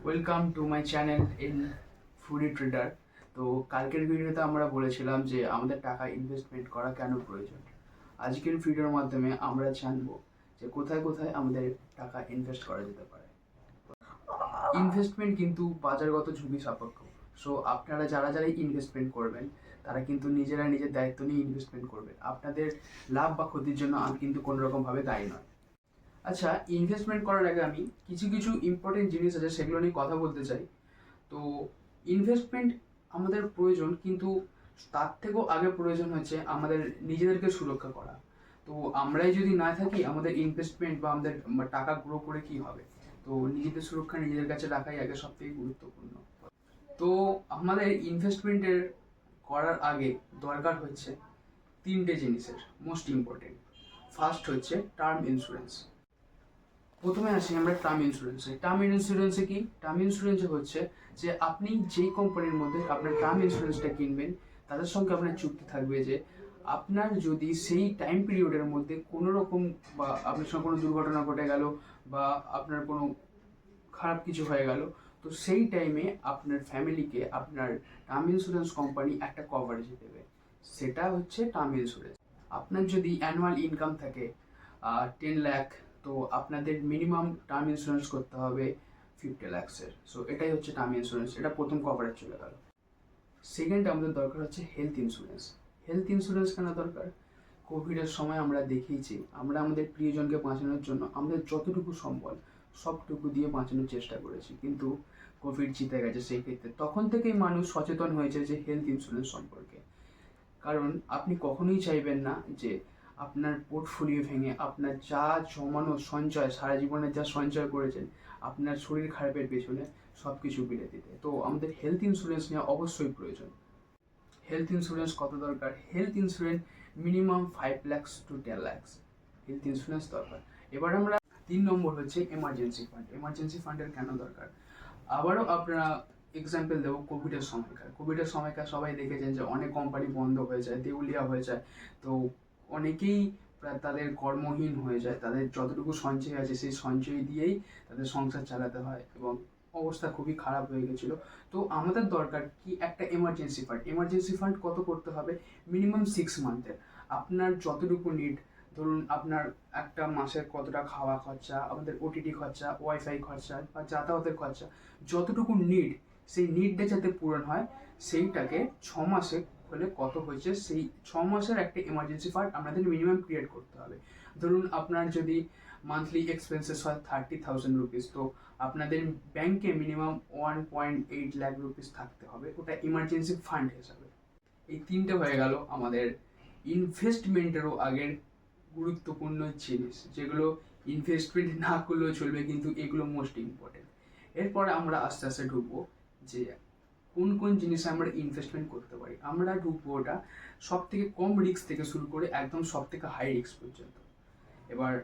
Welcome to my channel in Foodie Trader. তো কালকের ভিডিওতে আমরা বলেছিলাম যে আমাদের টাকা ইনভেস্টমেন্ট করা কেন প্রয়োজন। আজকের ভিডিওর মাধ্যমে আমরা জানবো যে কোথায় কোথায় আমাদের টাকা ইনভেস্ট করা যেতে পারে। ইনভেস্টমেন্ট কিন্তু বাজারগত ঝুঁকি সাপেক্ষ। সো আপনারা যারা যারা ইনভেস্টমেন্ট করবেন তারা কিন্তু নিজেরা নিজের দায়িত্ব নিয়ে ইনভেস্টমেন্ট করবেন। আপনাদের লাভ বা ক্ষতির জন্য আমি কিন্তু কোনো রকমভাবে দায়ী নয়। আচ্ছা, ইনভেস্টমেন্ট করার আগে আমি কিছু কিছু ইম্পর্টেন্ট জিনিস আছে সেগুলো নিয়ে কথা বলতে চাই। তো ইনভেস্টমেন্ট আমাদের প্রয়োজন, কিন্তু তার থেকেও আগে প্রয়োজন হচ্ছে আমাদের নিজেদেরকে সুরক্ষা করা। তো আমরাই যদি না থাকি আমাদের ইনভেস্টমেন্ট বা আমাদের টাকা গ্রো করে কি হবে। তো নিজেদের সুরক্ষা নিজেদের কাছে রাখাই আগে সব থেকে গুরুত্বপূর্ণ। তো আমাদের ইনভেস্টমেন্টের করার আগে দরকার হচ্ছে তিনটে জিনিসের মোস্ট ইম্পর্টেন্ট। ফার্স্ট হচ্ছে টার্ম ইন্স্যুরেন্স। প্রথমে আসি আমরা টার্ম ইন্স্যুরেন্সে। টার্ম ইন্স্যুরেন্সে হচ্ছে যে আপনি যেই কোম্পানির মধ্যে আপনার টার্ম ইন্স্যুরেন্সটা কিনবেন তাদের সঙ্গে আপনার চুক্তি থাকবে যে আপনার যদি সেই টাইম পিরিয়ডের মধ্যে কোনো রকম বা আপনার সঙ্গে কোনো দুর্ঘটনা ঘটে গেল বা আপনার কোনো খারাপ কিছু হয়ে গেল, তো সেই টাইমে আপনার ফ্যামিলিকে আপনার টার্ম ইন্স্যুরেন্স কোম্পানি একটা কভারেজ দেবে। সেটা হচ্ছে টার্ম ইন্স্যুরেন্স। আপনার যদি অ্যানুয়াল ইনকাম থাকে 10 লাখ, তো আপনাদের মিনিমাম টার্ম ইন্স্যুরেন্স করতে হবে 50 লাখসের। সো এটাই হচ্ছে টার্ম ইন্স্যুরেন্স, এটা প্রথম কভারেজ চলে গেল। সেকেন্ড আমাদের দরকার হচ্ছে হেলথ ইন্স্যুরেন্স। হেলথ ইন্স্যুরেন্স কেন দরকার? কোভিডের সময় আমরা দেখেইছি আমরা আমাদের প্রিয়জনকে বাঁচানোর জন্য আমাদের যতটুকু সম্বল সবটুকু দিয়ে বাঁচানোর চেষ্টা করেছি, কিন্তু কোভিড জিতে গেছে। সেই ক্ষেত্রে তখন থেকেই মানুষ সচেতন হয়েছে যে হেলথ ইন্স্যুরেন্স সম্পর্কে। কারণ আপনি কখনোই চাইবেন না যে আপনার পোর্টফোলিও ভেঙে আপনার যা জমানো সঞ্চয়, সারা জীবনে যা সঞ্চয় করেছেন, আপনার শরীর খারাপের পেছনে সব কিছু বিলে দিতে। তো আমাদের হেলথ ইন্স্যুরেন্স নেওয়া অবশ্যই প্রয়োজন। হেলথ ইন্স্যুরেন্স কত দরকার? Health insurance minimum 5 lakhs to 10 lakhs health insurance দরকার। এবার আমরা 3 নম্বর হচ্ছে এমার্জেন্সি ফান্ড। এমার্জেন্সি ফান্ডের কেন দরকার? আবারও আপনারা এক্সাম্পল দেবো কোভিডের সময়কার সবাই দেখেছেন যে অনেক কোম্পানি বন্ধ হয়ে যায়, দেউলিয়া হয়ে যায়। তো অনেকেই প্রায় তাদের কর্মহীন হয়ে যায়, তাদের যতটুকু সঞ্চয় আছে সেই সঞ্চয় দিয়েই তাদের সংসার চালাতে হয় এবং অবস্থা খুবই খারাপ হয়ে গেছিলো। তো আমাদের দরকার কি একটা এমার্জেন্সি ফান্ড। এমার্জেন্সি ফান্ড কত করতে হবে? মিনিমাম 6 মান্থের। আপনার যতটুকু নিড, ধরুন আপনার একটা মাসের কতটা খাওয়া খরচা, আমাদের ওটিটি খরচা, ওয়াইফাই খরচা বা যাতায়াতের খরচা, যতটুকু নিড, সেই নিডটা যাতে পূরণ হয় সেইটাকে 6 মাসে হলে কত হয়েছে সেই 6 মাসের একটা এমার্জেন্সি ফান্ড আপনাদের মিনিমাম ক্রিয়েট করতে হবে। ধরুন আপনার যদি মান্থলি এক্সপেন্সেস হয় 30,000 রুপিস, তো আপনাদের ব্যাংকে মিনিমাম 1.8 লাখ রুপিস থাকতে হবে, ওটা ইমার্জেন্সি ফান্ড হিসাবে। এই তিনটে হয়ে গেল আমাদের ইনভেস্টমেন্টেরও আগের গুরুত্বপূর্ণ জিনিস, যেগুলো ইনভেস্টমেন্ট না করলেও চলবে, কিন্তু এগুলো মোস্ট ইম্পর্টেন্ট। এরপরে আমরা আস্তে আস্তে ঢুকবো যে কোন কোন জিনিসে আমরা ইনভেস্টমেন্ট করতে পারি। আমরা ঢুকবো ওটা সব থেকে কম রিস্ক থেকে শুরু করে একদম সব থেকে হাই রিস্ক পর্যন্ত। এবার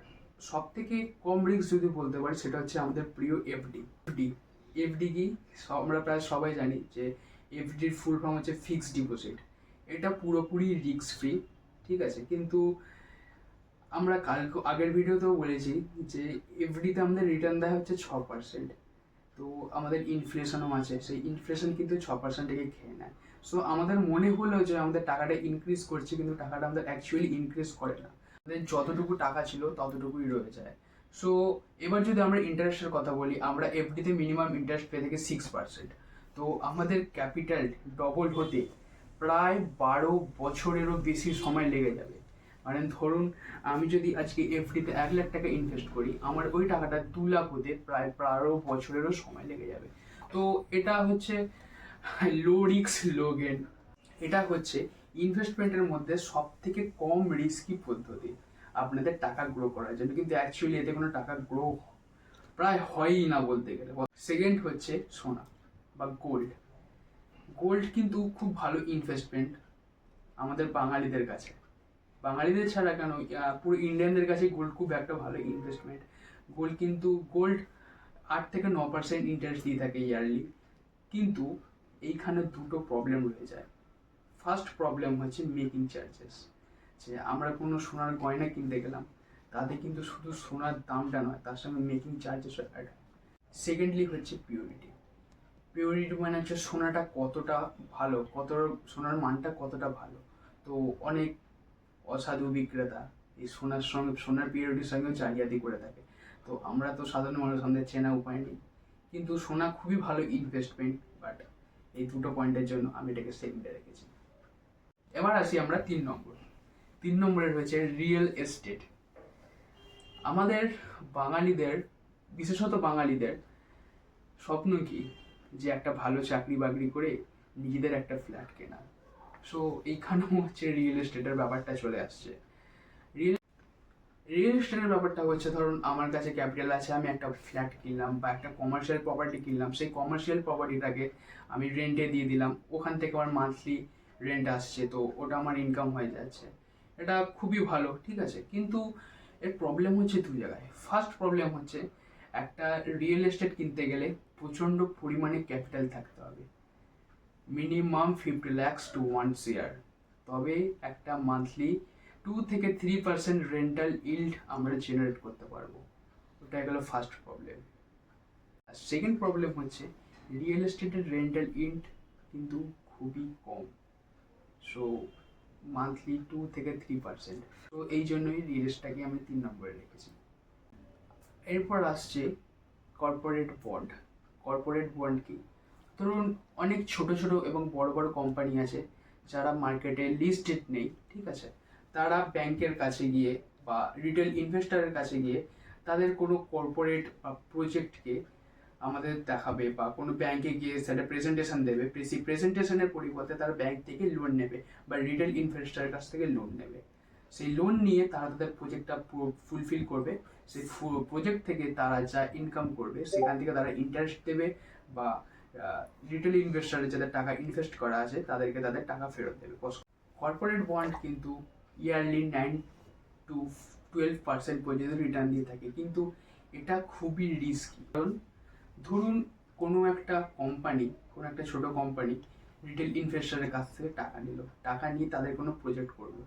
সব থেকে কম রিস্ক যদি বলতে পারি সেটা হচ্ছে আমাদের প্রিয় এফডি। এফডি কি? আমরা প্রায় সবাই জানি যে এফডির ফুল ফর্ম হচ্ছে ফিক্সড ডিপোজিট। এটা পুরোপুরি রিস্ক ফ্রি, ঠিক আছে। কিন্তু আমরা কালকে আগের ভিডিওতেও বলেছি যে এফডিতে আমাদের রিটার্ন দেওয়া হচ্ছে 6%। তো আমাদের ইনফ্লেশনও আছে, সেই ইনফ্লেশন কিন্তু 6%কে খেয়ে নেয়। সো আমাদের মনে হলো যে আমাদের টাকাটা ইনক্রিজ করছে, কিন্তু টাকাটা আমাদের অ্যাকচুয়ালি ইনক্রিজ করে না। আমাদের যতটুকু টাকা ছিল ততটুকুই রয়ে যায়। সো এবার যদি আমরা ইন্টারেস্টের কথা বলি, আমরা এফডিতে মিনিমাম ইন্টারেস্ট পেয়ে থাকি 6%। তো আমাদের ক্যাপিটাল ডবল হতে প্রায় 12 বছরেরও বেশি সময় লেগে যাবে। মানে ধরুন আমি যদি আজকে এফডিতে 1 লাখ টাকা ইনভেস্ট করি, আমার ওই টাকাটা 2 লাখ হতে প্রায় 12 বছরেরও সময় লেগে যাবে। তো এটা হচ্ছে লো রিস্ক লো গেন। এটা হচ্ছে ইনভেস্টমেন্টের মধ্যে সব থেকে কম রিস্কি পদ্ধতি আপনাদের টাকা গ্রো করার জন্য, কিন্তু অ্যাকচুয়ালি এতে কোনো টাকা গ্রো প্রায় হয়ই না বলতে গেলে। সেকেন্ড হচ্ছে সোনা বা গোল্ড। গোল্ড কিন্তু খুব ভালো ইনভেস্টমেন্ট আমাদের বাঙালিদের কাছে। বাঙালিদের ছাড়া কেন, পুরো ইন্ডিয়ানদের কাছে গোল্ড খুব একটা ভালো ইনভেস্টমেন্ট। গোল্ড 8 থেকে 9% ইন্টারেস্ট দিয়ে থাকে ইয়ারলি। কিন্তু এইখানে দুটো প্রবলেম রয়ে যায়। ফার্স্ট প্রবলেম হচ্ছে মেকিং চার্জেস। যে আমরা কোনো সোনার গয়না কিনতে গেলাম, তাতে কিন্তু শুধু সোনার দামটা নয়, তার সঙ্গে মেকিং চার্জেসও অ্যাড হয়। সেকেন্ডলি হচ্ছে পিওরিটি। পিওরিটি মানে হচ্ছে সোনাটা কতটা ভালো, সোনার মানটা কতটা ভালো। তো অনেক অসাধু বিক্রেতা এই সোনার পিওরিটির সঙ্গেও জালিয়াতি করে থাকে। তো আমরা তো সাধারণ মানুষ, আমাদের চেনা উপায় নেই, কিন্তু সোনা খুবই ভালো ইনভেস্টমেন্ট। বাট এই দুটো পয়েন্টের জন্য আমি এটাকে সেকেন্ডে রেখেছি। এবার আসি আমরা 3 নম্বরে রয়েছে রিয়েল এস্টেট। আমাদের বাঙালিদের, বিশেষত বাঙালিদের স্বপ্ন কি, যে একটা ভালো চাকরি বাকরি করে নিজেদের একটা ফ্ল্যাট কেনা। সো এইখানেও হচ্ছে রিয়েল এস্টেটের ব্যাপারটা চলে আসছে। রিয়েল এস্টেটের ব্যাপারটা হচ্ছে, ধরুন আমার কাছে ক্যাপিটাল আছে, আমি একটা ফ্ল্যাট কিনলাম বা একটা কমার্শিয়াল প্রপার্টি কিনলাম, সেই কমার্শিয়াল প্রপার্টিটাকে আমি রেন্টে দিয়ে দিলাম, ওখান থেকে আমার মান্থলি রেন্ট আসছে, তো ওটা আমার ইনকাম হয়ে যাচ্ছে। এটা খুবই ভালো, ঠিক আছে। কিন্তু এর প্রবলেম হচ্ছে দু জায়গায়। ফার্স্ট প্রবলেম হচ্ছে, একটা রিয়েল এস্টেট কিনতে গেলে প্রচণ্ড পরিমাণে ক্যাপিটাল থাকতে হবে, মিনিমাম 50 lakhs to 1 year, তবে একটা মান্থলি 2 থেকে 3% রেন্টাল ইল্ড আমরা জেনারেট করতে পারবো। ওটা গেল ফার্স্ট প্রবলেম। আর সেকেন্ড প্রবলেম হচ্ছে, রিয়েল এস্টেটের রেন্টাল ইল্ড কিন্তু খুবই কম। সো মান্থলি 2 থেকে 3%। তো এই জন্যই রিয়েল এস্টেটটাকে আমি 3 নম্বরে রেখেছি। এরপর আসছে কর্পোরেট বন্ড। কর্পোরেট বন্ড কি? ধরুন অনেক ছোট ছোট এবং বড় বড় কোম্পানি আছে যারা মার্কেটে লিস্টেড নেই, ঠিক আছে। তারা ব্যাংকের কাছে গিয়ে বা রিটেল ইনভেস্টরের কাছে গিয়ে তাদের কোনো কর্পোরেট বা প্রজেক্টকে আমাদের দেখাবে বা কোনো ব্যাংকে গিয়ে সেটা প্রেজেন্টেশন দেবে। সেই প্রেজেন্টেশনের পরিবর্তে তারা ব্যাংক থেকে লোন নেবে বা রিটেল ইনভেস্টরের কাছ থেকে লোন নেবে। সেই লোন নিয়ে তারা তাদের প্রজেক্টটা ফুলফিল করবে। সেই প্রজেক্ট থেকে তারা যা ইনকাম করবে সেখান থেকে তারা ইন্টারেস্ট দেবে বা রিটেল ইনভেস্টরে যাদের টাকা ইনভেস্ট করা আছে তাদেরকে তাদের টাকা ফেরত দেবে। কর্পোরেট বন্ড কিন্তু ইয়ারলি 9 to 12% পর্যন্ত রিটার্ন দিয়ে থাকে, কিন্তু এটা খুবই রিস্কি। কারণ ধরুন কোনো একটা কোম্পানি, কোনো একটা ছোট কোম্পানি রিটেল ইনভেস্টরের কাছ থেকে টাকা নিল, টাকা নিয়ে তাদের কোনো প্রজেক্ট করলো,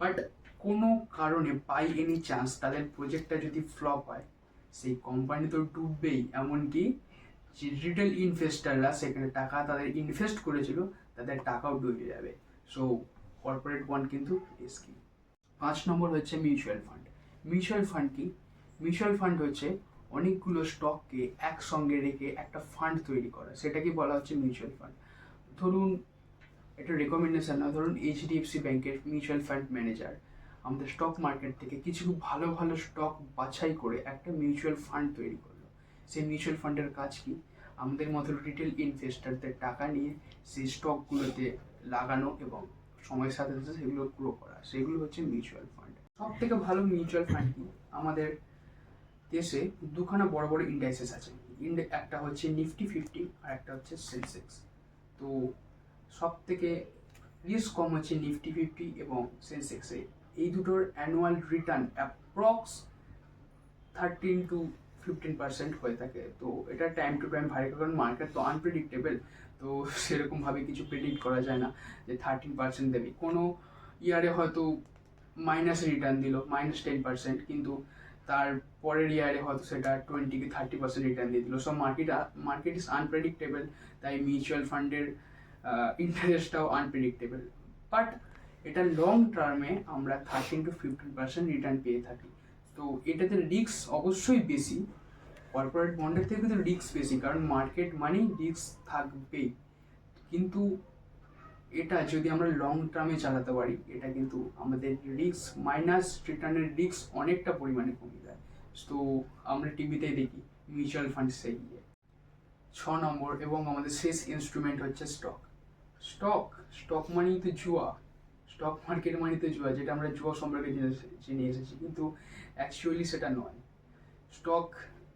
বাট কোনো কারণে বাই এনি চান্স তাদের প্রজেক্টটা যদি ফ্লপ হয়, সেই কোম্পানি তো ডুববেই, এমনকি যে রিটেল ইনভেস্টাররা সেখানে টাকা তাদের ইনভেস্ট করেছিল তাদের টাকাও ডুবে যাবে। সো কর্পোরেট বন্ড কিন্তু রিস্কি। 5 নম্বর হচ্ছে মিউচুয়াল ফান্ড। মিউচুয়াল ফান্ড কি? মিউচুয়াল ফান্ড হচ্ছে অনেকগুলো স্টককে একসঙ্গে রেখে একটা ফান্ড তৈরি করা, সেটাকে বলা হচ্ছে মিউচুয়াল ফান্ড। ধরুন এটা রেকমেন্ডেশন না, ধরুন এইচডিএফসি ব্যাংকের মিউচুয়াল ফান্ড ম্যানেজার আমাদের স্টক মার্কেট থেকে কিছু ভালো ভালো স্টক বাছাই করে একটা মিউচুয়াল ফান্ড তৈরি করলো। সেই মিউচুয়াল ফান্ডের কাজ কি? আমাদের মতো রিটেল ইনভেস্টরদের টাকা নিয়ে সেই স্টকগুলোতে লাগানো এবং সময়ের সাথে সাথে সেগুলো গ্রো করা, সেগুলো হচ্ছে মিউচুয়াল ফান্ড। সব থেকে ভালো মিউচুয়াল ফান্ড কি? আমাদের দেশে দুখানা বড় বড় ইন্ডাইসেস আছে। একটা হচ্ছে নিফটি 50 আর একটা হচ্ছে সেন্সেক্স। তো সব থেকে রিস্ক কম হচ্ছে নিফটি 50 এবং সেন্সেক্সে। এই দুটোর অ্যানুয়াল রিটার্ন অ্যাপ্রক্স 13 to 15% হয়ে থাকে। তো এটা টাইম টু টাইম ভারী, কারণ মার্কেট তো আনপ্রেডিক্টেবল। তো সেরকমভাবে কিছু প্রেডিক্ট করা যায় না যে 13% দেবে। কোনো ইয়ারে হয়তো মাইনাস রিটার্ন দিল, -10%, কিন্তু তার পরের ইয়ারে হয়তো সেটা 20 কি 30% রিটার্ন দিয়ে দিল। সো মার্কেট ইজ আনপ্রেডিক্টেবল, তাই মিউচুয়াল ফান্ডের ইন্টারেস্টটাও আনপ্রেডিক্টেবল। বাট এটা লং টার্মে আমরা 13 to 15% রিটার্ন পেয়ে থাকি। তো এটাতে রিস্ক অবশ্যই বেশি, কর্পোরেট বন্ডের থেকে কিন্তু রিস্ক বেশি, কারণ মার্কেট মানেই রিস্ক থাকবেই। কিন্তু এটা যদি আমরা লং টার্মে চালাতে পারি, এটা কিন্তু আমাদের রিস্ক মাইনাস রিটার্নের রিস্ক অনেকটা পরিমাণে কমে যায়। তো আমরা টিভিতেই দেখি মিউচুয়াল ফান্ড সেই গিয়ে। 6 নম্বর এবং আমাদের শেষ ইনস্ট্রুমেন্ট হচ্ছে স্টক। স্টক মানেই তো জুয়া, স্টক মার্কেট মানেই তো জুয়া, যেটা আমরা জুয়া সম্পর্কে জেনে এসেছি, কিন্তু অ্যাকচুয়ালি সেটা নয়। স্টক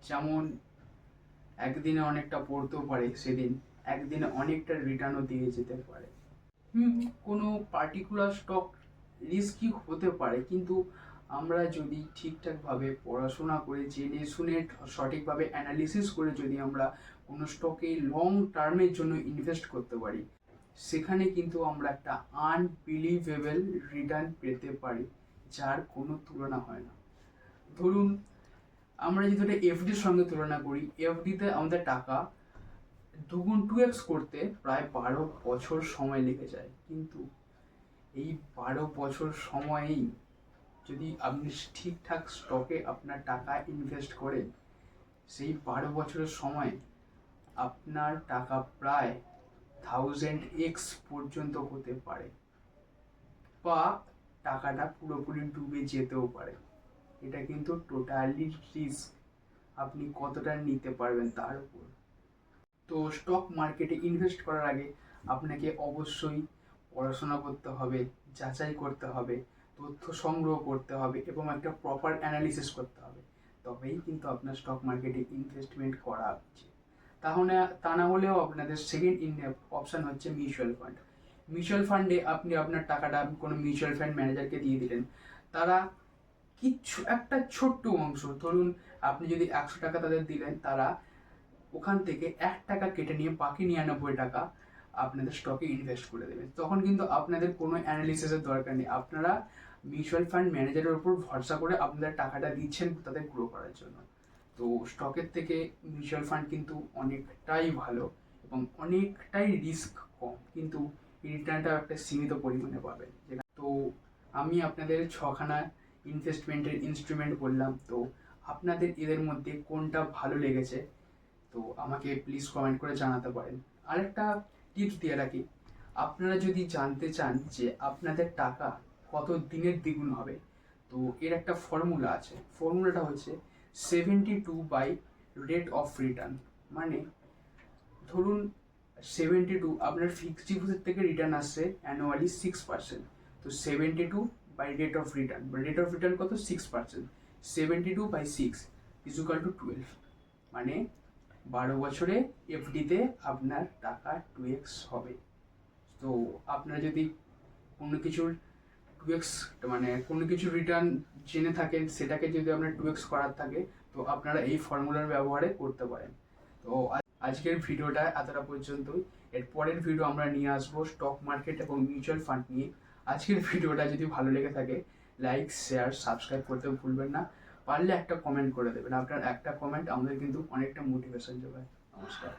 যেমন একদিনে অনেকটা পড়তেও পারে, সেদিন একদিনে অনেকটা রিটার্নও দিয়ে যেতে পারে। কোনো পার্টিকুলার স্টক রিস্কি হতে পারে, কিন্তু আমরা যদি ঠিকঠাকভাবে পড়াশোনা করে জেনে শুনে সঠিকভাবে অ্যানালিসিস করে যদি আমরা কোনো স্টকে লং টার্মের জন্য ইনভেস্ট করতে পারি, সেখানে কিন্তু আমরা একটা আনবিলিভেবল রিটার্ন পেতে পারি, যার কোনো তুলনা হয় না। ধরুন আমরা যদি এটা এফডির সঙ্গে তুলনা করি, এফডিতে আমাদের টাকা দুগুণ 2x করতে প্রায় 12 বছর সময় লেগে যায়, কিন্তু এই 12 বছর সময়েই যদি আপনি ঠিকঠাক স্টকে আপনার টাকা ইনভেস্ট করেন, সেই 12 বছরের সময় আপনার টাকা প্রায় 1000x পর্যন্ত হতে পারে, বা টাকাটা পুরোপুরি ডুবে যেতেও পারে। এটা কিন্তু টোটালি রিস্ক, আপনি কতটা নিতে পারবেন তার উপর। তো স্টক মার্কেটে ইনভেস্ট করার আগে আপনাকে অবশ্যই পড়াশোনা করতে হবে, যাচাই করতে হবে, তথ্য সংগ্রহ করতে হবে এবং একটা প্রপার অ্যানালিসিস করতে হবে, তবেই কিন্তু আপনার স্টক মার্কেটে ইনভেস্টমেন্ট করা উচিত। তাহলে তা না হলেও আপনাদের সেকেন্ড অপশান হচ্ছে মিউচুয়াল ফান্ড। মিউচুয়াল ফান্ডে আপনি আপনার টাকাটা কোনো মিউচুয়াল ফান্ড ম্যানেজারকে দিয়ে দিলেন, তারা কিছু একটা ছোট্ট অংশ, ধরুন আপনি যদি 100 টাকা তাদের দিলেন, তারা ওখান থেকে 1 টাকা কেটে নিয়ে বাকি 99 টাকা আপনাদের স্টকে ইনভেস্ট করে দেবেন। তখন কিন্তু আপনাদের কোনো অ্যানালিসিসের দরকার নেই, আপনারা মিউচুয়াল ফান্ড ম্যানেজারের উপর ভরসা করে আপনাদের টাকাটা দিচ্ছেন তাদের গ্রো করার জন্য। তো স্টকের থেকে মিউচুয়াল ফান্ড কিন্তু অনেকটাই ভালো এবং অনেকটাই রিস্ক কম, কিন্তু রিটার্নটাও একটা সীমিত পরিমাণে পাবেন। তো আমি আপনাদের 6খানা ইনভেস্টমেন্টের ইনস্ট্রুমেন্ট বললাম, তো আপনাদের এদের মধ্যে কোনটা ভালো লেগেছে তো আমাকে প্লিজ কমেন্ট করে জানাতে পারেন। আরেকটা টিপস দিয়ে রাখি, আপনারা যদি জানতে চান যে আপনাদের টাকা কত দিনের দ্বিগুণ হবে, তো এর একটা ফর্মুলা আছে। ফর্মুলাটা হচ্ছে 72 রেট অফ রিটার্ন। মানে ধরুন 72 আপনার ফিক্সড ডিপোজিট থেকে রিটার্ন আসছে অ্যানুয়ালি 6%, তো 72 rate of return, rate of return কত 6%, 72/6 = 12। মানে 12 বছরে এফডিতে আপনার টাকা 2x হবে। তো আপনারা যদি কোনো কিছুর 2x মানে কোনো কিছুর রিটার্ন জেনে থাকেন, সেটাকে যদি আপনার 2x করার থাকে, তো আপনারা এই ফর্মুলার ব্যবহারে করতে পারেন। তো আজকের ভিডিওটা এতটা পর্যন্তই। এর পরের ভিডিও আমরা নিয়ে আসবো স্টক মার্কেট এবং মিউচুয়াল ফান্ড নিয়ে। আজকের ভিডিওটা যদি ভালো লেগে থাকে, লাইক, শেয়ার, সাবস্ক্রাইব করতে ভুলবেন না। পারলে একটা কমেন্ট করে দেবেন, আপনার একটা কমেন্ট আমাদের কিন্তু অনেকটা মোটিভেশন যোগায়। নমস্কার।